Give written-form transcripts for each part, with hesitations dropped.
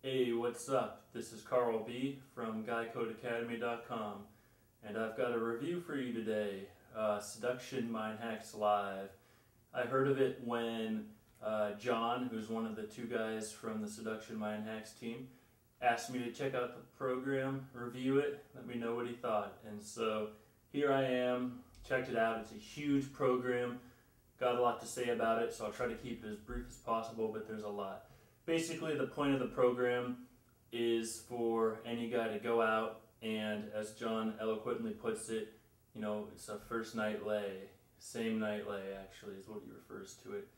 Hey, what's up? This is Carl B. from Academy.com, and I've got a review for you today, Seduction Mindhacks Live. I heard of it when John, who's one of the two guys from the Seduction Mindhacks team, asked me to check out the program, review it, let me know what he thought. And so here I am, checked it out. It's a huge program, got a lot to say about it, so I'll try to keep it as brief as possible, but there's a lot. Basically, the point of the program is for any guy to go out and, as John eloquently puts it, you know, it's a first night lay. Same night lay, actually, is what he refers to it.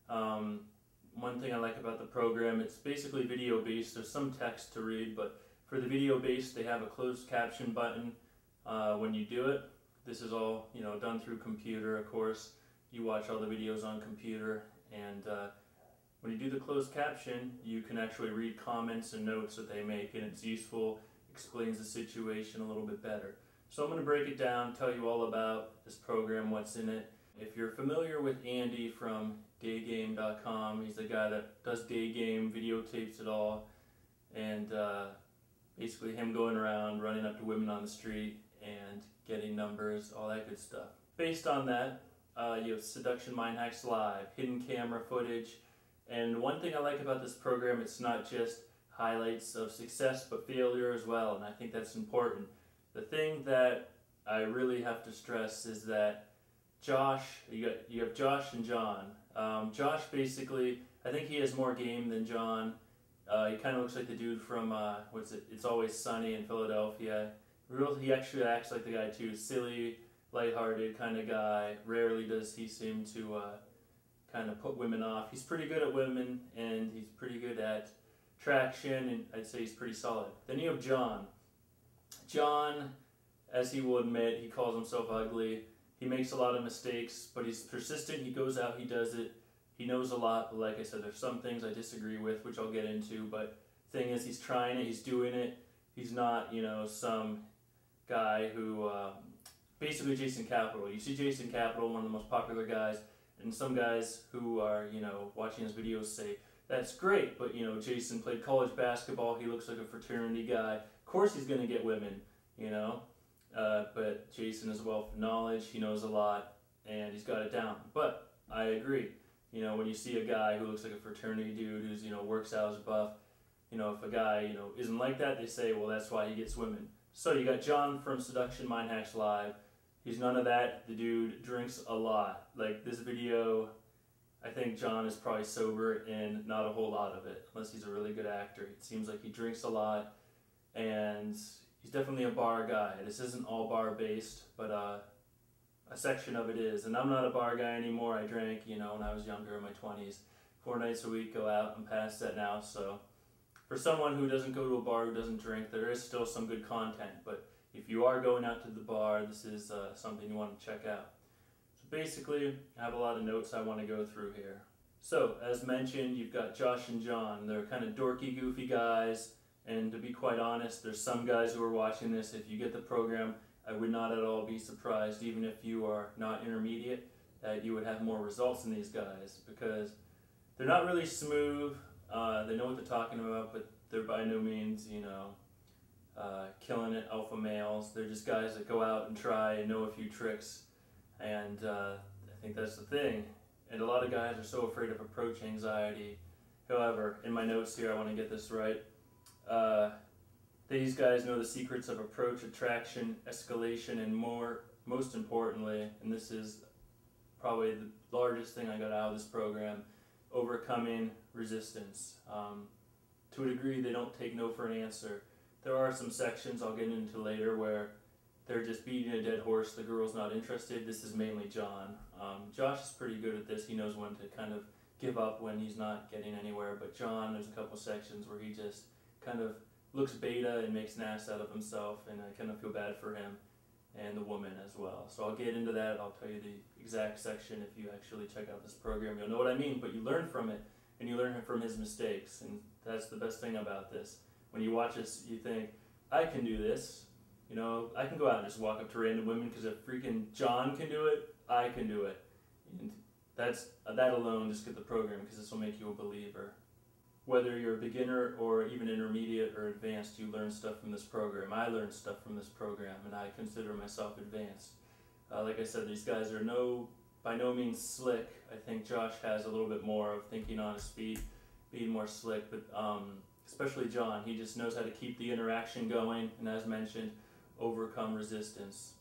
One thing I like about the program, it's basically video based. There's some text to read, but for the video based, they have a closed caption button when you do it. This is all, you know, done through computer, of course. You watch all the videos on computer, and when you do the closed caption, you can actually read comments and notes that they make, and it's useful, explains the situation a little bit better. So I'm going to break it down, tell you all about this program, what's in it. If you're familiar with Andy from Academy.com, he's the guy that does day game, videotapes it all, and basically him going around, running up to women on the street and getting numbers, all that good stuff. Based on that, you have Seduction Mindhacks Live, hidden camera footage. And one thing I like about this program, it's not just highlights of success, but failure as well, and I think that's important. The thing that I really have to stress is that Josh, you have Josh and John. Josh basically, I think he has more game than John. He kind of looks like the dude from, It's Always Sunny in Philadelphia. He actually acts like the guy too, silly, lighthearted kind of guy. Rarely does he seem to kind of put women off. He's pretty good at women, and he's pretty good at traction, and I'd say he's pretty solid. Then you have John. John, as he will admit, he calls himself ugly. He makes a lot of mistakes, but he's persistent. He goes out, he does it. He knows a lot, but like I said, there's some things I disagree with, which I'll get into, but the thing is, he's trying it, he's doing it. He's not, you know, some guy who, basically Jason Capital. You see Jason Capital, one of the most popular guys, and some guys who are, you know, watching his videos say, that's great, but, you know, Jason played college basketball, he looks like a fraternity guy. Of course he's going to get women, you know, but Jason is a wealth of knowledge, he knows a lot, and he's got it down. But I agree, you know, when you see a guy who looks like a fraternity dude who's, you know, works out, is buff, you know, if a guy, you know, isn't like that, they say, well, that's why he gets women. So you got John from Seduction Mindhacks Live. He's none of that. The dude drinks a lot. Like this video, I think John is probably sober in not a whole lot of it, unless he's a really good actor. It seems like he drinks a lot, and he's definitely a bar guy. This isn't all bar based, but a section of it is. And I'm not a bar guy anymore. I drank, you know, when I was younger in my 20s. 4 nights a week, go out. I'm past that now. So for someone who doesn't go to a bar, who doesn't drink, there is still some good content. But if you are going out to the bar, this is something you want to check out. So basically, I have a lot of notes I want to go through here. So, as mentioned, you've got Josh and John. They're kind of dorky, goofy guys, and to be quite honest, there's some guys who are watching this. If you get the program, I would not at all be surprised, even if you are not intermediate, that you would have more results than these guys, because they're not really smooth. They know what they're talking about, but they're by no means, you know, killing it, alpha males. They're just guys that go out and try and know a few tricks, and I think that's the thing. And a lot of guys are so afraid of approach anxiety. However, in my notes here, I want to get this right. These guys know the secrets of approach, attraction, escalation, and more. Most importantly, and this is probably the largest thing I got out of this program, overcoming resistance. To a degree, they don't take no for an answer. There are some sections I'll get into later where they're just beating a dead horse, the girl's not interested. This is mainly John. Josh is pretty good at this. He knows when to kind of give up when he's not getting anywhere. But John, there's a couple sections where he just kind of looks beta and makes an ass out of himself, and I kind of feel bad for him and the woman as well. So I'll get into that. I'll tell you the exact section. If you actually check out this program, you'll know what I mean, but you learn from it, and you learn from his mistakes, and that's the best thing about this. When you watch this, you think, I can do this. You know, I can go out and just walk up to random women, because if freaking John can do it, I can do it. And that alone, just get the program, because this will make you a believer. Whether you're a beginner or even intermediate or advanced, you learn stuff from this program. I learned stuff from this program, and I consider myself advanced. Like I said, these guys are by no means slick. I think Josh has a little bit more of thinking on his feet, being more slick, but especially John, he just knows how to keep the interaction going, and as mentioned, overcome resistance.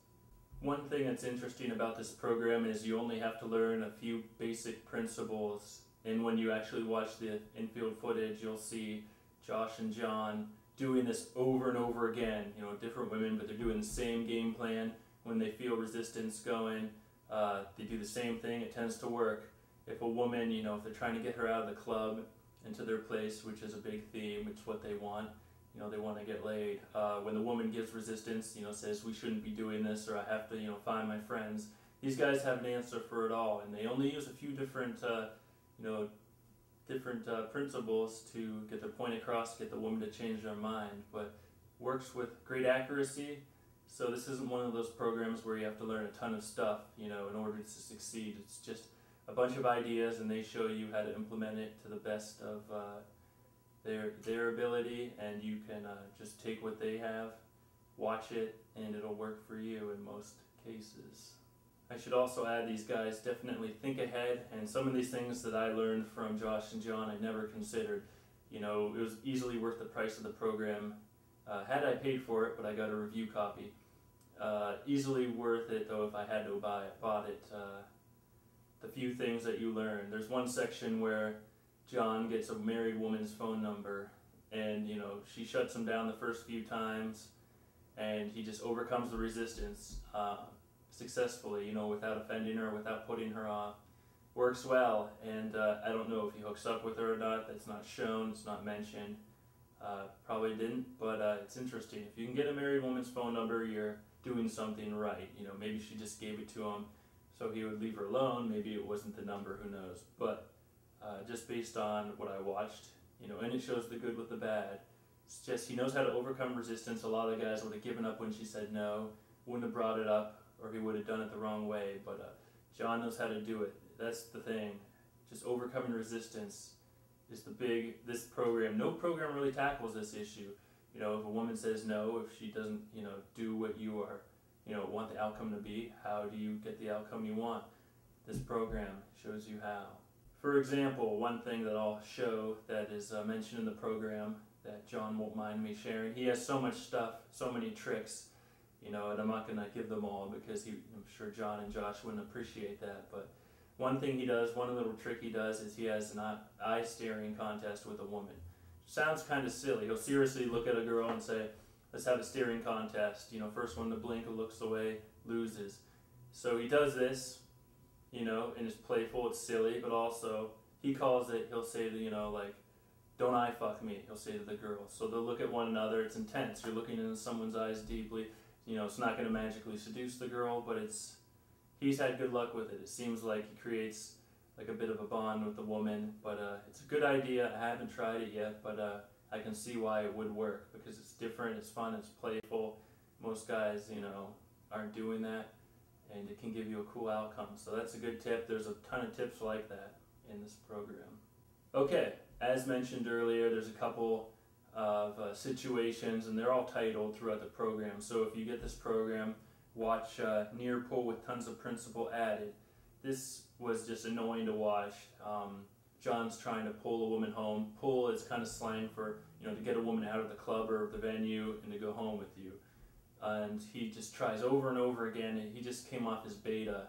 One thing that's interesting about this program is you only have to learn a few basic principles, and when you actually watch the infield footage, you'll see Josh and John doing this over and over again. You know, different women, but they're doing the same game plan. When they feel resistance going, they do the same thing. It tends to work. If a woman, you know, if they're trying to get her out of the club into their place, which is a big theme, it's what they want. You know, they want to get laid. When the woman gives resistance, you know, says we shouldn't be doing this, or I have to, you know, find my friends. These guys have an answer for it all, and they only use a few different, principles to get their point across, get the woman to change their mind. But works with great accuracy. So this isn't one of those programs where you have to learn a ton of stuff, you know, in order to succeed. It's just a bunch of ideas, and they show you how to implement it to the best of their ability, and you can just take what they have, watch it, and it'll work for you in most cases. I should also add, these guys definitely think ahead, and some of these things that I learned from Josh and John I never considered. You know, it was easily worth the price of the program had I paid for it, but I got a review copy. Easily worth it though if I had to bought it. The few things that you learn. There's one section where John gets a married woman's phone number, and you know, she shuts him down the first few times, and he just overcomes the resistance successfully, you know, without offending her, without putting her off. Works well, and I don't know if he hooks up with her or not. That's not shown, it's not mentioned. Probably didn't, but it's interesting. If you can get a married woman's phone number, you're doing something right. You know, maybe she just gave it to him so he would leave her alone. Maybe it wasn't the number, who knows. But just based on what I watched, you know, and it shows the good with the bad. It's just he knows how to overcome resistance. A lot of guys would have given up when she said no, wouldn't have brought it up, or he would have done it the wrong way. But John knows how to do it. That's the thing. Just overcoming resistance is this program. No program really tackles this issue. You know, if a woman says no, if she doesn't, you know, do what you are, you know, want the outcome to be, how do you get the outcome you want? This program shows you how. For example, one thing that I'll show that is mentioned in the program that John won't mind me sharing. He has so much stuff, so many tricks, you know, and I'm not going to give them all because I'm sure John and Josh wouldn't appreciate that. But one thing he does, one little trick he does, is he has an eye staring contest with a woman. Sounds kind of silly. He'll seriously look at a girl and say, let's have a staring contest. You know, first one to blink or looks away loses. So he does this, you know, and it's playful, it's silly, but also he calls it, he'll say, you know, like, don't eye fuck me, he'll say to the girl. So they'll look at one another, it's intense. You're looking into someone's eyes deeply. You know, it's not going to magically seduce the girl, but he's had good luck with it. It seems like he creates like a bit of a bond with the woman, but it's a good idea. I haven't tried it yet, but I can see why it would work because it's different, it's fun, it's playful. Most guys, you know, aren't doing that, and it can give you a cool outcome. So that's a good tip. There's a ton of tips like that in this program. Okay, as mentioned earlier, there's a couple of situations, and they're all titled throughout the program. So if you get this program, watch Near Pull with Tons of Principle Added. This was just annoying to watch. John's trying to pull a woman home. Pull is kind of slang for, you know, to get a woman out of the club or the venue and to go home with you. And he just tries over and over again, and he just came off as beta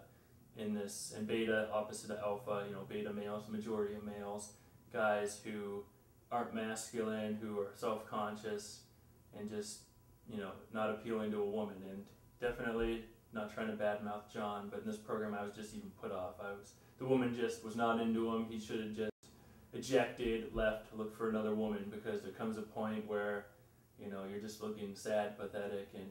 in this. And beta, opposite of alpha, you know, beta males, majority of males, guys who aren't masculine, who are self-conscious, and just, you know, not appealing to a woman. And definitely not trying to badmouth John, but in this program I was just even put off. The woman just was not into him. He should have just ejected, left, looked for another woman, because there comes a point where, you know, you're just looking sad, pathetic, and,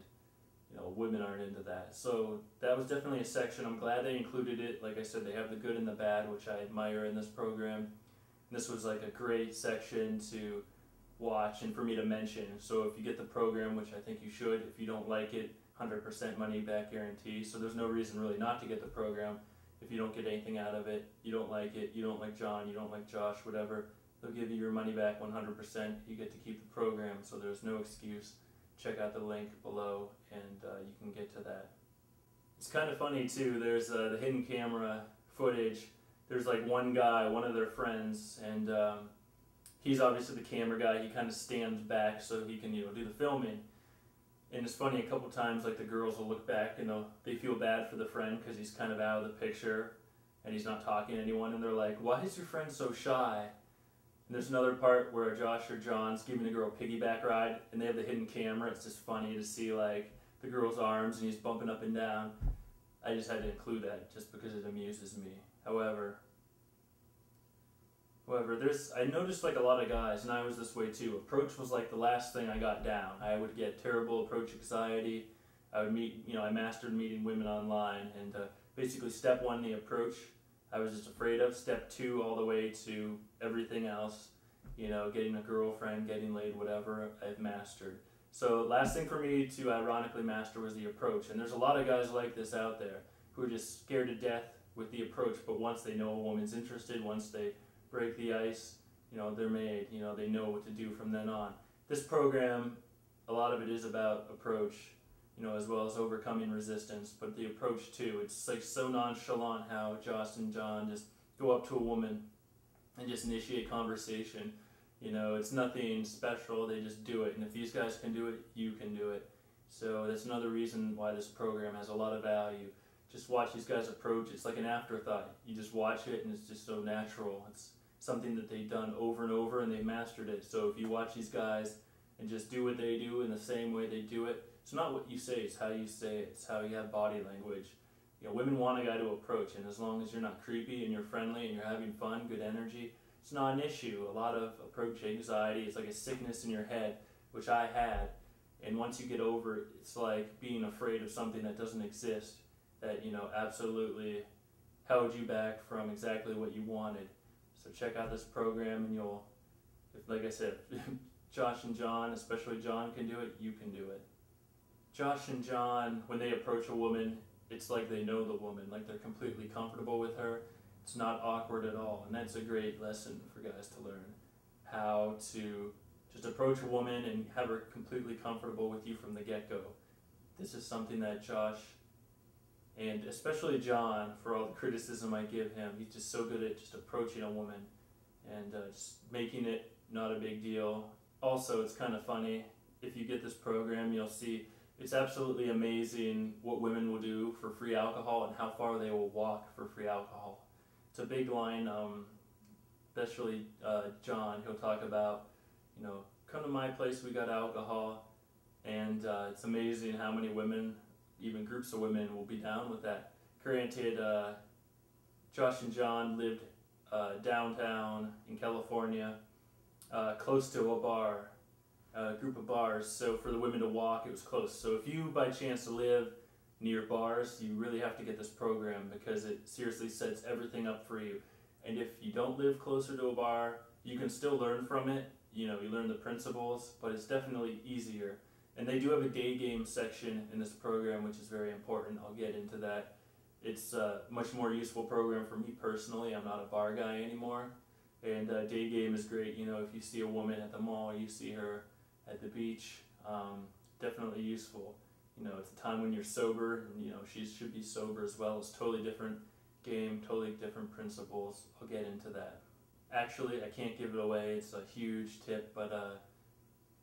you know, women aren't into that. So that was definitely a section. I'm glad they included it. Like I said, they have the good and the bad, which I admire in this program. And this was like a great section to watch and for me to mention. So if you get the program, which I think you should, if you don't like it, 100% money back guarantee. So there's no reason really not to get the program. If you don't get anything out of it, you don't like it, you don't like John, you don't like Josh, whatever, They'll give you your money back 100%. You get to keep the program, so there's no excuse. Check out the link below and you can get to that. It's kind of funny too, there's the hidden camera footage. There's like one guy, one of their friends, and he's obviously the camera guy. He kind of stands back so he can, do the filming. And it's funny, a couple times like the girls will look back and they feel bad for the friend because he's kind of out of the picture and he's not talking to anyone, and they're like, why is your friend so shy? And there's another part where Josh or John's giving a girl a piggyback ride and they have the hidden camera. It's just funny to see like the girl's arms and he's bumping up and down. I just had to include that just because it amuses me. However, I noticed like a lot of guys, and I was this way too, approach was like the last thing I got down. I would get terrible approach anxiety. I would I mastered meeting women online, and basically step 1, the approach, I was just afraid of. Step 2, all the way to everything else, getting a girlfriend, getting laid, whatever, I've mastered. So last thing for me to ironically master was the approach, and there's a lot of guys like this out there who are just scared to death with the approach, but once they know a woman's interested, once they break the ice, they're made, they know what to do from then on. This program, a lot of it is about approach, as well as overcoming resistance, but the approach too. It's like so nonchalant how Josh and John just go up to a woman and just initiate conversation. It's nothing special, they just do it, and if these guys can do it, you can do it. So that's another reason why this program has a lot of value. Just watch these guys approach. It's like an afterthought. You just watch it and it's just so natural. It's something that they've done over and over and they mastered it. So if you watch these guys and just do what they do in the same way they do it, it's not what you say, it's how you say it. It's how you have body language. Women want a guy to approach, and as long as you're not creepy and you're friendly and you're having fun, good energy, it's not an issue. A lot of approach anxiety is like a sickness in your head, which I had. And once you get over it, it's like being afraid of something that doesn't exist, that absolutely held you back from exactly what you wanted. So check out this program and like I said, Josh and John, especially John, can do it, you can do it. Josh and John, when they approach a woman, it's like they know the woman, like they're completely comfortable with her. It's not awkward at all, and that's a great lesson for guys to learn. How to just approach a woman and have her completely comfortable with you from the get-go. This is something that Josh, and especially John, for all the criticism I give him, he's just so good at just approaching a woman and just making it not a big deal. Also, it's kind of funny, if you get this program, you'll see it's absolutely amazing what women will do for free alcohol and how far they will walk for free alcohol. It's a big line, especially John, he'll talk about, come to my place, we got alcohol, and it's amazing how many women, even groups of women, will be down with that. Granted, Josh and John lived downtown in California, close to a bar, a group of bars, so for the women to walk, it was close. So if you by chance live near bars, you really have to get this program because it seriously sets everything up for you. And if you don't live closer to a bar, you can still learn from it. You learn the principles, but it's definitely easier. And they do have a day game section in this program, which is very important. I'll get into that. It's a much more useful program for me personally. I'm not a bar guy anymore. And day game is great. If you see a woman at the mall, you see her at the beach, definitely useful. It's a time when you're sober, and she should be sober as well. It's totally different game, totally different principles. I'll get into that. Actually, I can't give it away. It's a huge tip, but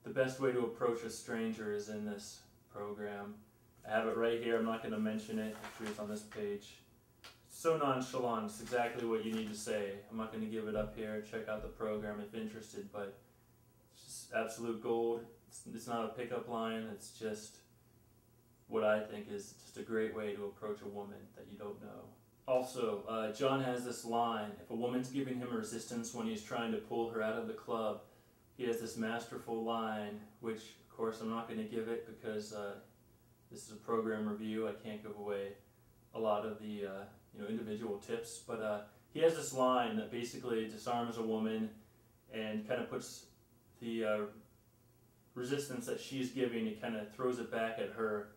the best way to approach a stranger is in this program. I have it right here. I'm not going to mention it. Actually, it's on this page. It's so nonchalant. It's exactly what you need to say. I'm not going to give it up here. Check out the program if interested, but it's just absolute gold. It's not a pickup line. It's just what I think is just a great way to approach a woman that you don't know. Also, John has this line, if a woman's giving him resistance when he's trying to pull her out of the club, he has this masterful line, which of course I'm not going to give it because this is a program review. I can't give away a lot of the individual tips, but he has this line that basically disarms a woman and kind of puts the resistance that she's giving, it kind of throws it back at her,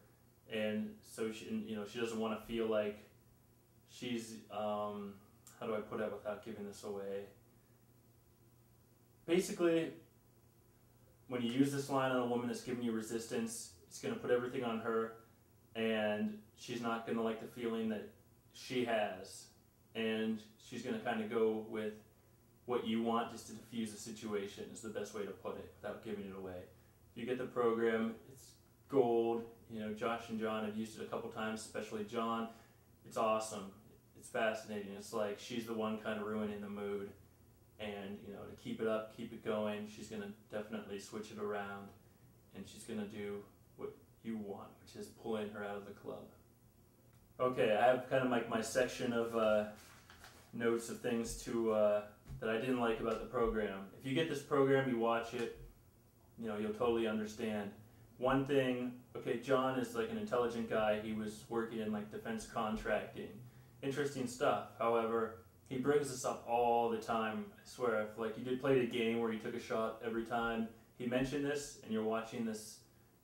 and so she doesn't want to feel like she's how do I put it without giving this away? basically, when you use this line on a woman that's giving you resistance, it's going to put everything on her, and she's not going to like the feeling that she has, and she's going to kind of go with what you want just to diffuse the situation is the best way to put it without giving it away. If you get the program, it's gold. You know, Josh and John have used it a couple times, especially John. It's awesome. It's fascinating. It's like she's the one kind of ruining the mood, and you know, to keep it up, keep it going, she's going to definitely switch it around, and she's going to do what you want, which is pulling her out of the club. Okay, I have kind of like my section of notes of things to that I didn't like about the program. If you get this program, you watch it, you know, you'll totally understand. One thing, okay, John is like an intelligent guy. He was working in like defense contracting. Interesting stuff. However, he brings this up all the time. I swear, if like you did play the game where he took a shot every time he mentioned this and you're watching this,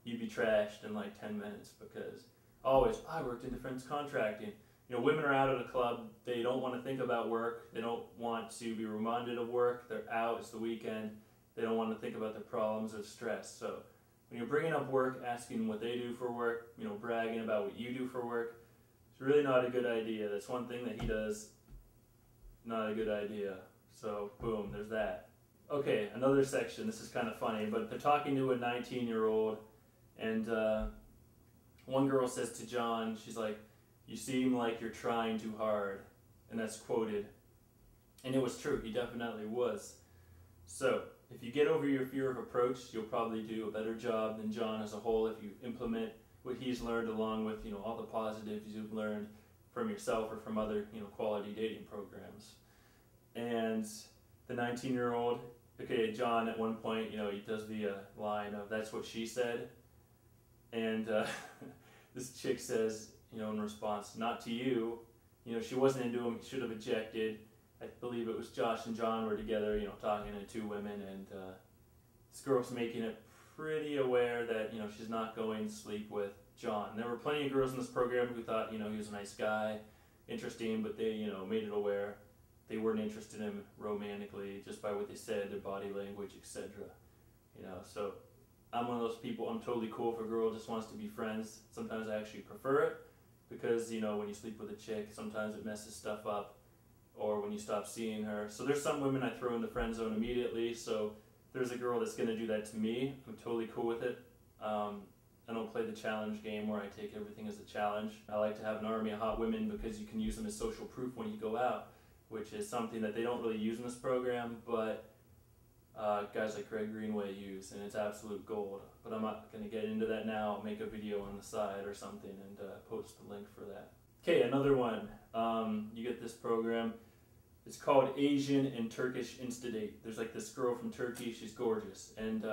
you'd be trashed in like 10 minutes because always, I worked in defense contracting. You know, women are out at a club, they don't want to think about work, they don't want to be reminded of work, they're out, it's the weekend, they don't want to think about their problems or stress. So when you're bringing up work, asking what they do for work, you know, bragging about what you do for work, it's really not a good idea. That's one thing that he does, not a good idea. So boom, there's that. Okay, another section, this is kind of funny, but they're talking to a 19-year-old, and one girl says to John, she's like, "You seem like you're trying too hard," and that's quoted. And it was true, he definitely was. So, if you get over your fear of approach, you'll probably do a better job than John as a whole if you implement what he's learned along with, you know, all the positives you've learned from yourself or from other, you know, quality dating programs. And the 19-year-old, okay, John at one point, you know, he does the line of, "That's what she said." And this chick says, you know, in response, "Not to you. You know, she wasn't into him, he should have ejected." I believe it was Josh and John were together, you know, talking to two women, and this girl's making it pretty aware that, you know, she's not going to sleep with John. There were plenty of girls in this program who thought, you know, he was a nice guy, interesting, but they, you know, made it aware they weren't interested in him romantically just by what they said, their body language, etc. You know, so I'm one of those people, I'm totally cool if a girl just wants to be friends. Sometimes I actually prefer it because, you know, when you sleep with a chick, sometimes it messes stuff up, or when you stop seeing her. So there's some women I throw in the friend zone immediately, so if there's a girl that's going to do that to me, I'm totally cool with it. I don't play the challenge game where I take everything as a challenge. I like to have an army of hot women because you can use them as social proof when you go out, which is something that they don't really use in this program, but guys like Greg Greenway use, and it's absolute gold. But I'm not going to get into that now. I'll make a video on the side or something and post the link for that. Okay, another one. You get this program. It's called Asian and Turkish Insta-Date. There's like this girl from Turkey, she's gorgeous, and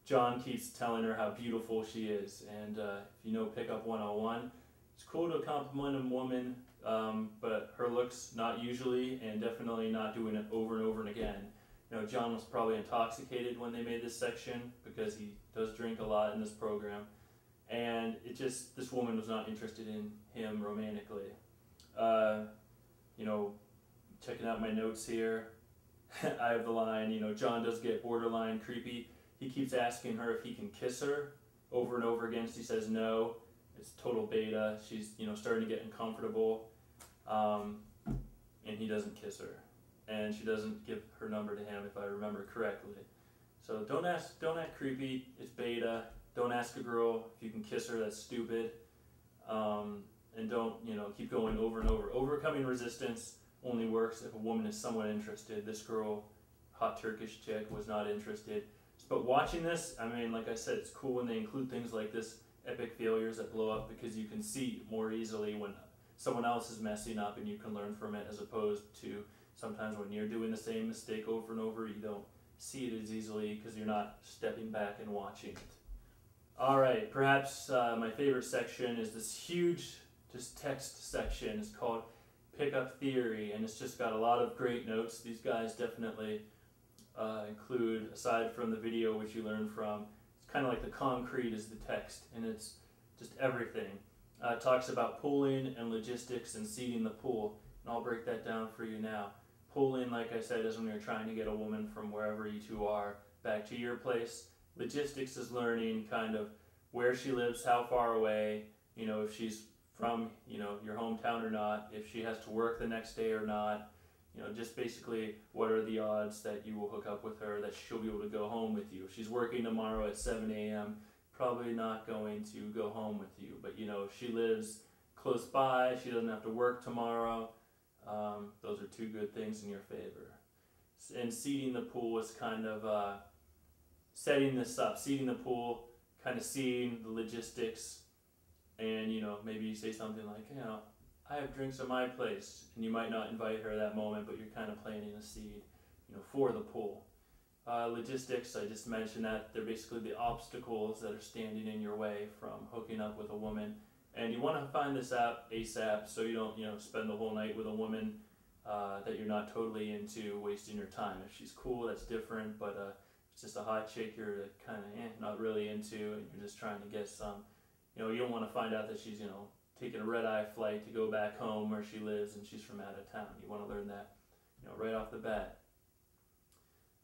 John keeps telling her how beautiful she is. And if you know Pickup 101, it's cool to compliment a woman, but her looks not usually, and definitely not doing it over and over and again. You know, John was probably intoxicated when they made this section because he does drink a lot in this program, and it just, this woman was not interested in him romantically. You know, checking out my notes here, I have the line, you know, John does get borderline creepy. He keeps asking her if he can kiss her over and over again. She says no. It's total beta. She's, you know, starting to get uncomfortable, and he doesn't kiss her, and she doesn't give her number to him, if I remember correctly. So don't act creepy. It's beta. Don't ask a girl if you can kiss her. That's stupid. And don't, you know, keep going over and over. Overcoming resistance only works if a woman is somewhat interested. This girl, hot Turkish chick, was not interested. But watching this, I mean, like I said, it's cool when they include things like this, epic failures that blow up, because you can see more easily when someone else is messing up and you can learn from it, as opposed to sometimes when you're doing the same mistake over and over, you don't see it as easily because you're not stepping back and watching it. Alright, perhaps my favorite section is this huge just text section. It's called Pickup Theory, and it's just got a lot of great notes. These guys definitely include, aside from the video which you learn from, it's kind of like the concrete is the text, and it's just everything. It talks about pooling and logistics and seeding the pool, and I'll break that down for you now. Pull-in, like I said, is when you're trying to get a woman from wherever you two are back to your place. Logistics is learning kind of where she lives, how far away, if she's from, your hometown or not, if she has to work the next day or not, just basically what are the odds that you will hook up with her, that she'll be able to go home with you. If she's working tomorrow at 7 a.m., probably not going to go home with you. But, if she lives close by, she doesn't have to work tomorrow, those are two good things in your favor. And seeding the pool is kind of setting this up, seeding the pool, kind of seeing the logistics, and maybe you say something like, I have drinks at my place, and you might not invite her at that moment, but you're kind of planting a seed, for the pool. Logistics, I just mentioned that they're basically the obstacles that are standing in your way from hooking up with a woman. And you want to find this out ASAP, so you don't, spend the whole night with a woman that you're not totally into, wasting your time. If she's cool, that's different, but if it's just a hot chick you're kind of not really into, and you're just trying to get some, you don't want to find out that she's, taking a red-eye flight to go back home where she lives and she's from out of town. You want to learn that, right off the bat.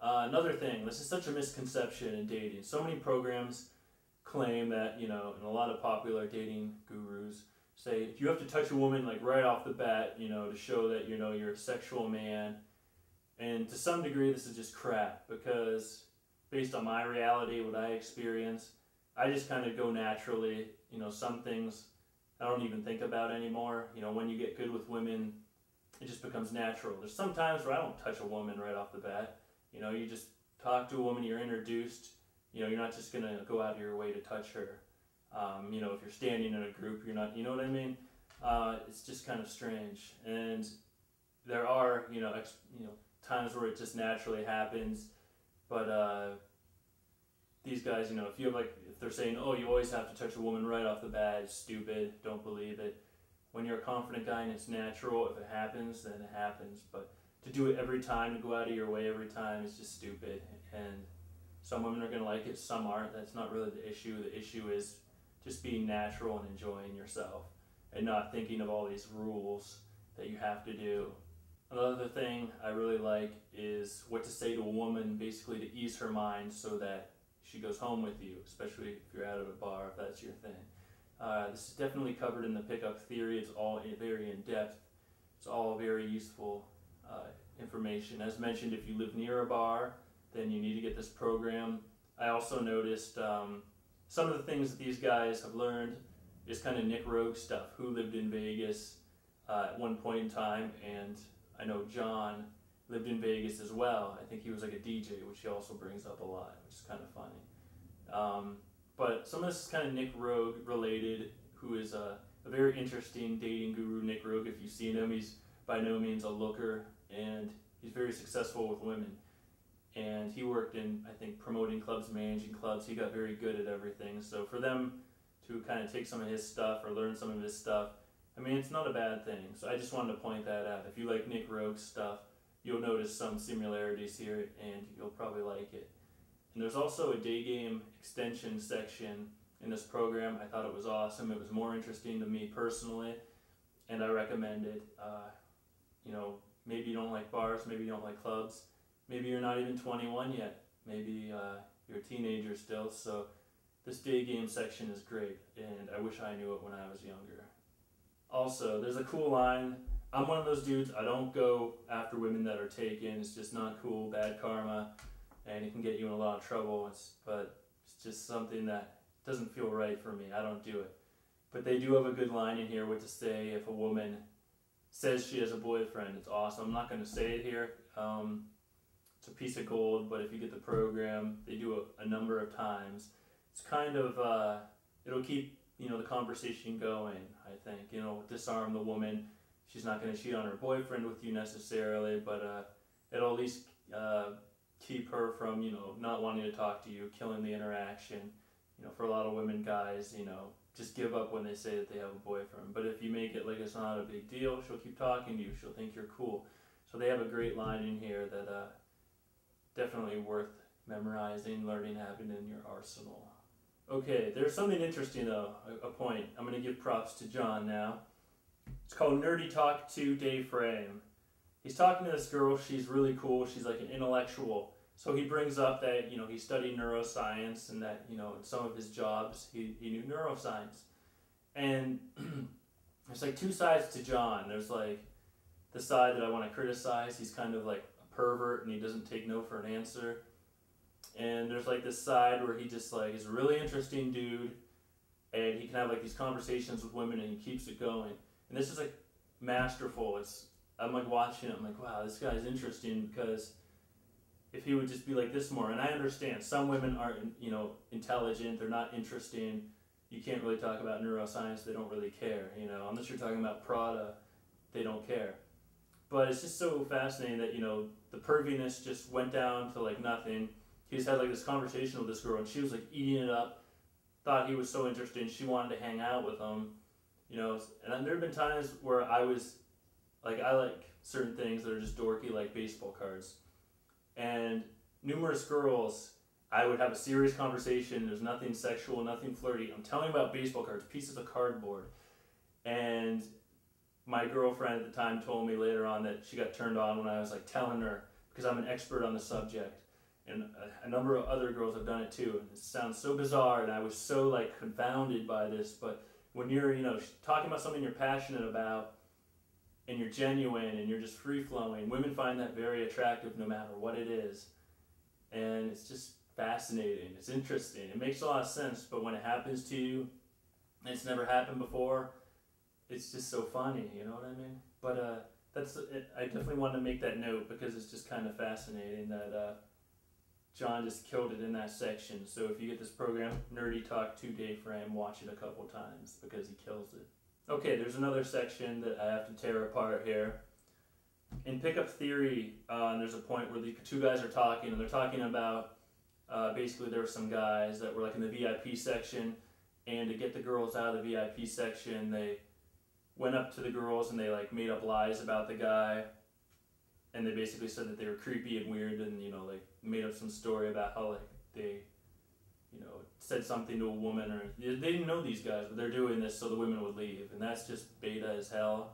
Another thing, this is such a misconception in dating. So many programs claim that, and a lot of popular dating gurus say you have to touch a woman like right off the bat, to show that, you're a sexual man. And to some degree, this is just crap, because based on my reality, what I experience, I just kind of go naturally. Some things I don't even think about anymore. When you get good with women, it just becomes natural. There's some times where I don't touch a woman right off the bat. You just talk to a woman, you're introduced. You're not just going to go out of your way to touch her. If you're standing in a group, you're not, you know what I mean? It's just kind of strange. And there are, times where it just naturally happens. But these guys, if you have if they're saying, oh, you always have to touch a woman right off the bat, it's stupid, don't believe it. When you're a confident guy and it's natural, if it happens, then it happens. But to do it every time, to go out of your way every time, is just stupid. And some women are going to like it, some aren't. That's not really the issue. The issue is just being natural and enjoying yourself and not thinking of all these rules that you have to do. Another thing I really like is what to say to a woman, basically to ease her mind so that she goes home with you, especially if you're out at a bar, if that's your thing. This is definitely covered in the pickup theory. It's all very in-depth. It's all very useful information. As mentioned, if you live near a bar, then you need to get this program. I also noticed some of the things that these guys have learned is kind of Nick Rogue stuff, who lived in Vegas at one point in time, and I know John lived in Vegas as well. I think he was like a DJ, which he also brings up a lot, which is kind of funny. But some of this is kind of Nick Rogue related, who is a very interesting dating guru. Nick Rogue, if you've seen him, he's by no means a looker, and he's very successful with women. And he worked in, I think, promoting clubs, managing clubs. He got very good at everything. So for them to kind of take some of his stuff or learn some of his stuff, I mean, it's not a bad thing. So I just wanted to point that out. If you like Nick Rogue's stuff, you'll notice some similarities here, and you'll probably like it. And there's also a day game extension section in this program. I thought it was awesome. It was more interesting to me personally, and I recommend it. Maybe you don't like bars, maybe you don't like clubs, maybe you're not even 21 yet, maybe you're a teenager still, so this day game section is great, and I wish I knew it when I was younger. Also, there's a cool line. I'm one of those dudes, I don't go after women that are taken. It's just not cool, bad karma, and it can get you in a lot of trouble, but it's just something that doesn't feel right for me. I don't do it. But they do have a good line in here, what to say if a woman says she has a boyfriend. It's awesome. I'm not going to say it here. It's a piece of gold, but if you get the program, they do it a number of times. It's kind of, it'll keep, the conversation going, I think. Disarm the woman. She's not going to cheat on her boyfriend with you necessarily, but it'll at least keep her from, not wanting to talk to you, killing the interaction. For a lot of women, guys, just give up when they say that they have a boyfriend. But if you make it like it's not a big deal, she'll keep talking to you. She'll think you're cool. So they have a great line in here that definitely worth memorizing, learning, having in your arsenal. Okay, there's something interesting though, a point. I'm going to give props to John now. It's called Nerdy Talk to Dave Frame. he's talking to this girl. She's really cool. She's like an intellectual. So he brings up that, he studied neuroscience and that, in some of his jobs, he knew neuroscience. And there's like two sides to John. There's like the side that I want to criticize. He's kind of like a pervert and he doesn't take no for an answer. And there's like this side where he just like is a really interesting dude and he can have like these conversations with women and he keeps it going. And this is like masterful. I'm like watching it, I'm like, wow, this guy's interesting, because if he would just be like this more, and I understand some women aren't, intelligent, they're not interesting, you can't really talk about neuroscience, they don't really care, unless you're talking about Prada, they don't care. But it's just so fascinating that, the perviness just went down to like nothing. He just had like this conversation with this girl and she was like eating it up, thought he was so interesting, she wanted to hang out with him, and there have been times where I was like, I like certain things that are just dorky, like baseball cards. And numerous girls, I would have a serious conversation, there's nothing sexual, nothing flirty. I'm telling about baseball cards, pieces of cardboard. And my girlfriend at the time told me later on that she got turned on when I was like telling her, because I'm an expert on the subject. And a number of other girls have done it too. And it sounds so bizarre and I was so like confounded by this. But when you're, talking about something you're passionate about, and you're genuine and you're just free-flowing, women find that very attractive no matter what it is. And it's just fascinating. It's interesting. It makes a lot of sense, but when it happens to you, and it's never happened before, it's just so funny, you know what I mean? But that's it. I definitely wanted to make that note because it's just kind of fascinating that John just killed it in that section. So if you get this program, Nerdy Talk 2-Day Frame, watch it a couple times because he kills it. Okay, there's another section that I have to tear apart here. In Pickup Theory, there's a point where the two guys are talking, and they're talking about, basically there were some guys that were like in the VIP section, and to get the girls out of the VIP section, they went up to the girls and they like made up lies about the guy, and they basically said that they were creepy and weird, and like made up some story about how like they said something to a woman, or they didn't know these guys, but they're doing this so the women would leave, and that's just beta as hell.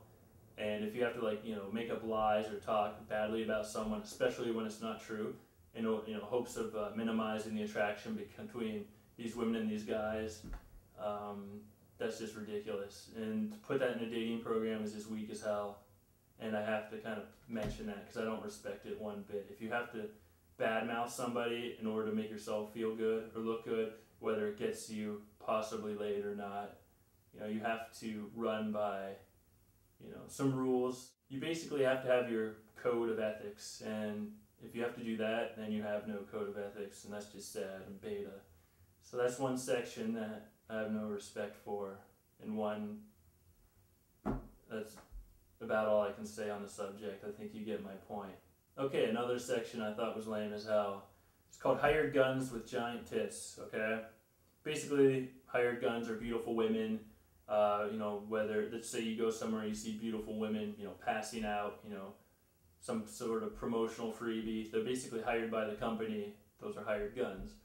And if you have to like make up lies or talk badly about someone, especially when it's not true, in hopes of minimizing the attraction between these women and these guys, that's just ridiculous. And to put that in a dating program is just weak as hell. And I have to kind of mention that because I don't respect it one bit. If you have to badmouth somebody in order to make yourself feel good or look good, whether it gets you possibly laid or not, you have to run by, some rules. You basically have to have your code of ethics, and if you have to do that, then you have no code of ethics, and that's just sad and beta. So that's one section that I have no respect for, and one that's about all I can say on the subject. I think you get my point. Okay, another section I thought was lame as hell. It's called Hired Guns with Giant Tits, okay? Basically, hired guns are beautiful women, whether, let's say you go somewhere and you see beautiful women, passing out, some sort of promotional freebie. They're basically hired by the company. Those are hired guns.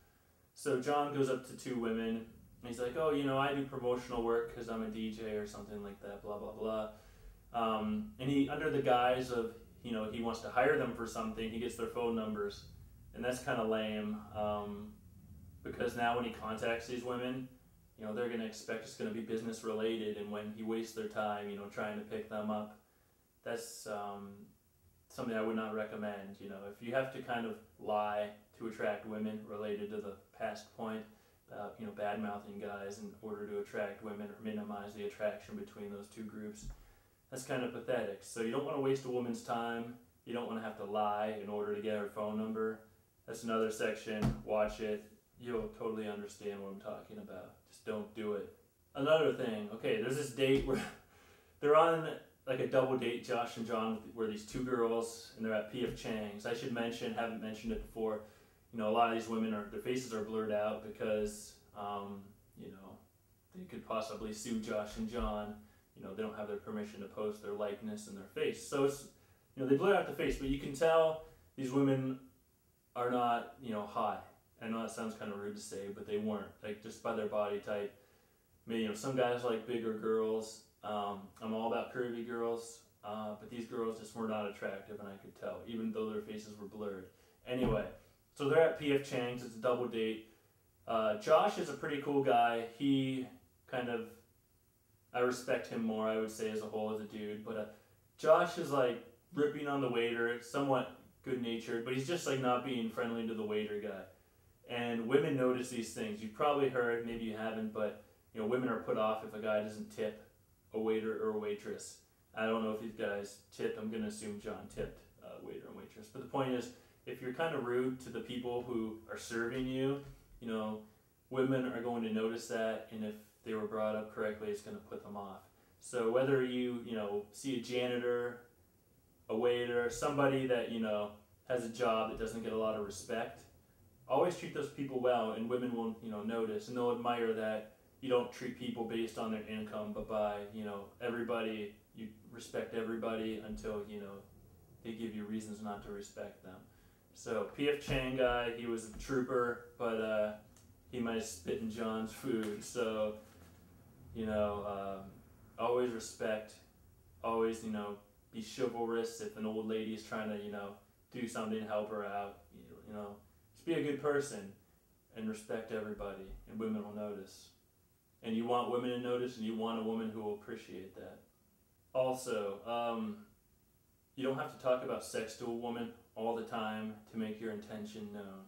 So John goes up to two women, and he's like, oh, I do promotional work because I'm a DJ or something like that, blah, blah, blah. And he, under the guise of, he wants to hire them for something, he gets their phone numbers. And that's kind of lame, because now when he contacts these women, they're going to expect it's going to be business related, and when he wastes their time, trying to pick them up, that's something I would not recommend. If you have to kind of lie to attract women, related to the past point about, bad-mouthing guys in order to attract women or minimize the attraction between those two groups, that's kind of pathetic. So you don't want to waste a woman's time. You don't want to have to lie in order to get her phone number. That's another section. Watch it. You'll totally understand what I'm talking about. Just don't do it. Another thing. Okay, there's this date where they're on like a double date, Josh and John, where these two girls, and they're at P.F. Chang's. I should mention, haven't mentioned it before, a lot of these women, their faces are blurred out because, they could possibly sue Josh and John. They don't have their permission to post their likeness and their face. So it's, they blur out the face, but you can tell these women are not, hot. I know that sounds kind of rude to say, but they weren't, like, just by their body type. I mean, some guys like bigger girls. I'm all about curvy girls. but these girls just were not attractive, and I could tell, even though their faces were blurred. Anyway, so they're at P.F. Chang's. It's a double date. Josh is a pretty cool guy. He kind of, I respect him more, I would say, as a whole, as a dude. But Josh is like ripping on the waiter, somewhat good-natured, but he's just like not being friendly to the waiter guy. And women notice these things. You've probably heard, maybe you haven't, but you know, women are put off if a guy doesn't tip a waiter or a waitress. I don't know if these guys tipped. I'm going to assume John tipped waiter and waitress. But the point is, if you're kind of rude to the people who are serving you, you know, women are going to notice that, and if they were brought up correctly, it's going to put them off. So whether you know, see a janitor, a waiter, somebody that, you know, has a job that doesn't get a lot of respect, always treat those people well, and women will, you know, notice, and they'll admire that you don't treat people based on their income, but by, you know, everybody, you respect everybody until, you know, they give you reasons not to respect them. So P.F. Chang guy, he was a trooper, but he might have spit in John's food. So, you know, always respect, always, you know, be chivalrous if an old lady is trying to, you know, do something to help her out. You know, just be a good person and respect everybody, and women will notice. And you want women to notice, and you want a woman who will appreciate that. Also, you don't have to talk about sex to a woman all the time to make your intention known.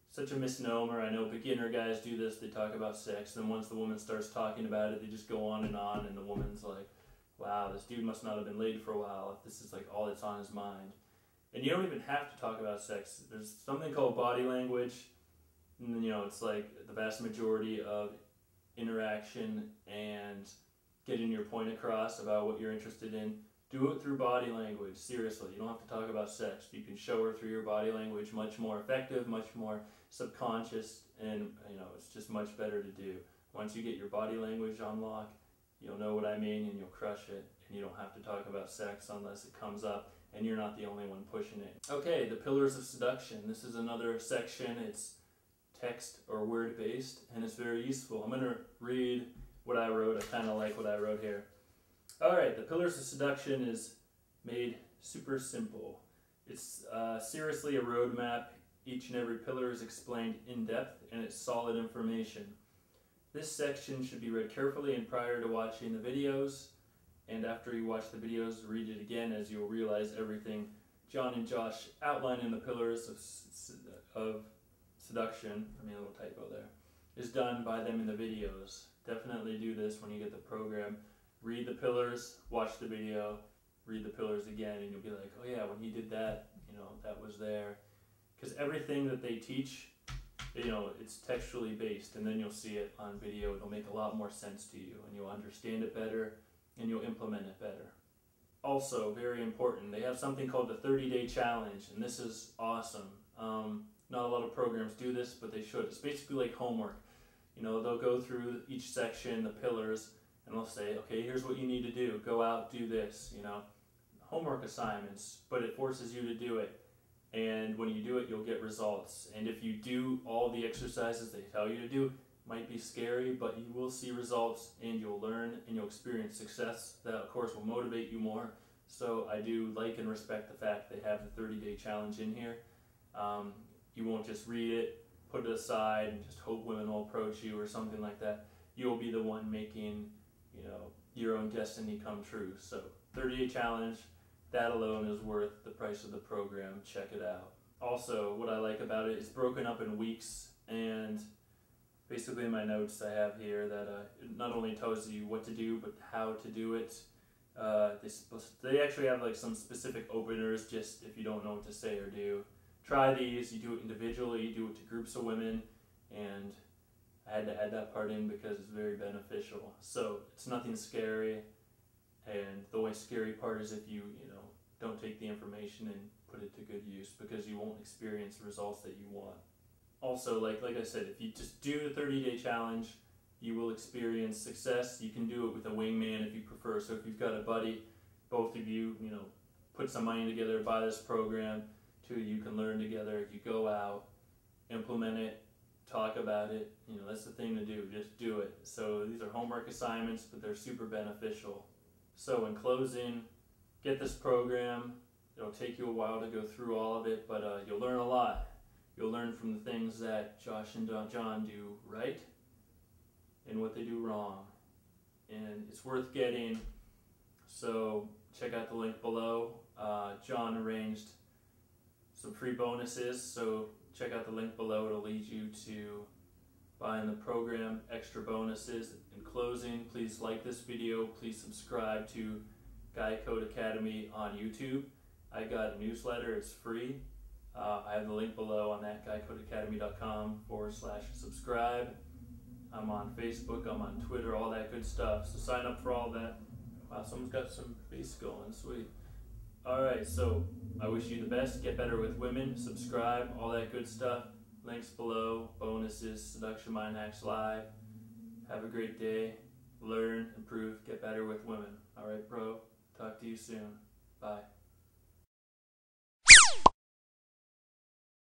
Such a misnomer. I know beginner guys do this. They talk about sex, then once the woman starts talking about it, they just go on, and the woman's like, wow, this dude must not have been laid for a while if this is like all that's on his mind. And you don't even have to talk about sex. There's something called body language, and you know, it's like the vast majority of interaction and getting your point across about what you're interested in. Do it through body language. Seriously, you don't have to talk about sex. You can show her through your body language. Much more effective, much more subconscious, and you know, it's just much better to do. Once you get your body language on lock, you'll know what I mean, and you'll crush it. And you don't have to talk about sex unless it comes up, and you're not the only one pushing it. Okay, the pillars of seduction. This is another section. It's text or word based, and it's very useful. I'm going to read what I wrote. I kind of like what I wrote here. Alright, the pillars of seduction is made super simple. It's seriously a roadmap. Each and every pillar is explained in depth, and it's solid information. This section should be read carefully and prior to watching the videos, and after you watch the videos, read it again, as you'll realize everything John and Josh outline in the pillars of seduction, I mean a little typo there, is done by them in the videos. Definitely do this when you get the program. Read the pillars, watch the video, read the pillars again, and you'll be like, oh yeah, when he did that, you know, that was there. Because everything that they teach, you know, it's textually based, and then you'll see it on video. It'll make a lot more sense to you, and you'll understand it better, and you'll implement it better. Also, very important, they have something called the 30-day challenge, and this is awesome. Not a lot of programs do this, but they should. It's basically like homework. You know, they'll go through each section, the pillars, and they'll say, okay, here's what you need to do. Go out, do this, you know. Homework assignments, but it forces you to do it. And when you do it, you'll get results. And if you do all the exercises they tell you to do, it might be scary, but you will see results, and you'll learn, and you'll experience success. That, of course, will motivate you more. So I do like and respect the fact they have the 30-day challenge in here. You won't just read it, put it aside, and just hope women will approach you or something like that. You'll be the one making, you know, your own destiny come true. So 30-day challenge, that alone is worth the price of the program. Check it out. Also, what I like about it is broken up in weeks, and basically in my notes I have here that it not only tells you what to do, but how to do it. They actually have like some specific openers, just if you don't know what to say or do. Try these. You do it individually, you do it to groups of women, and I had to add that part in because it's very beneficial. So it's nothing scary, and the only scary part is if you don't take the information and put it to good use, because you won't experience the results that you want. Also, like I said, if you just do the 30-day challenge, you will experience success. You can do it with a wingman if you prefer. So if you've got a buddy, both of you, put some money together, buy this program. Two, you can learn together. If you go out, implement it, talk about it, that's the thing to do. Just do it. So these are homework assignments, but they're super beneficial. So in closing, get this program. It'll take you a while to go through all of it, but you'll learn a lot. You'll learn from the things that Josh and John do right and what they do wrong. And it's worth getting, so check out the link below. John arranged some free bonuses, so check out the link below. It'll lead you to buying the program, extra bonuses. In closing, please like this video. Please subscribe to Guy Code Academy on YouTube. I got a newsletter, it's free. I have the link below on that, Guycodeacademy.com/subscribe. I'm on Facebook, I'm on Twitter, all that good stuff. So sign up for all that. Wow, someone's got some bass going, sweet. Alright, so I wish you the best. Get better with women, subscribe, all that good stuff. Links below, bonuses, Seduction Mindhacks Live. Have a great day. Learn, improve, get better with women. Alright, bro. Talk to you soon. Bye.